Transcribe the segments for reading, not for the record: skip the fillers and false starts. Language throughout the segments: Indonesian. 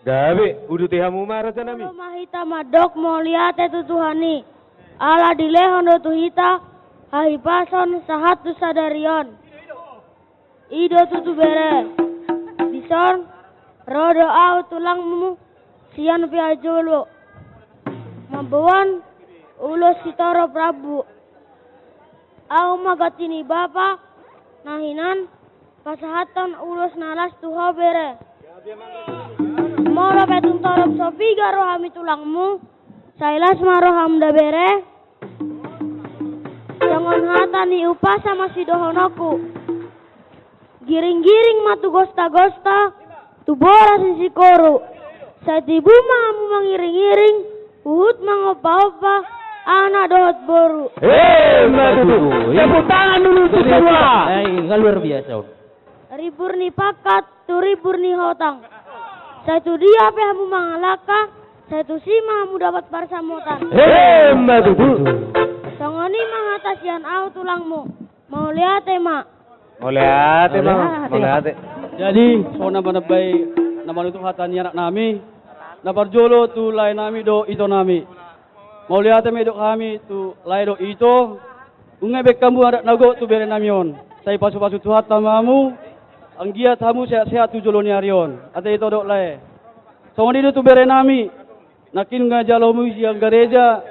Gawe, udah tihamu marah nami. Mahita madok mau lihat itu Tuhani. Ala dilehon do tuhita, hahipason sahatu sadarion. Ido tutu bere. Bison, rodo au tulangmu, sian piajolo. Mambuan, ulos sitoro Prabu. Au magatini bapa, nahinan, pasahatan ulos nalas tuho bere. Moro petun torop sopiga rohami tulangmu, sailas maroham dabere. Jangan hatani upah sama si dohonoku. Giring-giring matu gosta-gosta, tu bola sisi koru. Saat ibu mamu mengiring-iring, uhut mengopa-opa, anak dohot boru. Matu, tepuk tangan dulu semua. Luar biasa. Ribur ni pakat, tu ribur ni hotang. Satu dia pehamu mangalaka, satu si mamu dapat parsamutan. Matu. Songoni mangatasian au tulangmu. Mau lihat mak? Mau lihat emang, mau lihat. Jadi, so naman itu hatan anak nami, naparjolo tu lain nami do ito nami. Mau lihat do kami tu lain do ito, ungebek kamu ada nago tu bere namion. Saya pasu-pasu tu hatan mamu, ang giat kamu sehat-sehat tu jolo ni arion. Ate ito do lain. So ngoni tu bere nami, nakin nga jalomu siang gereja,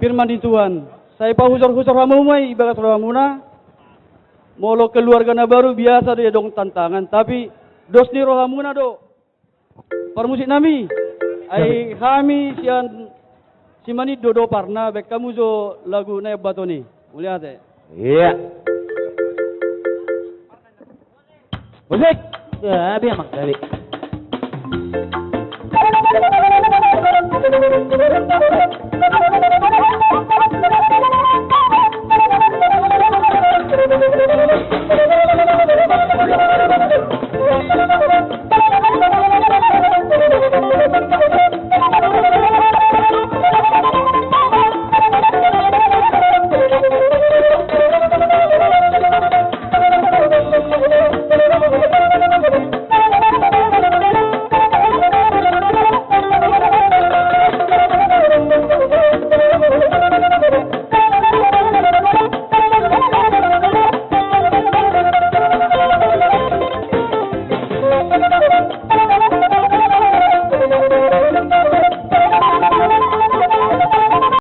firman di Tuhan. Saya pahusor-husor kamu may ibagat kamu na. Molo keluarga na baru biasa dia dong tantangan, tapi dos ni rohamuna do. Permusik nami, ai kami sian simani dodo parna bek kamu jo lagu na batoni. Mulihat Iya. Musik. ya biar mak kali.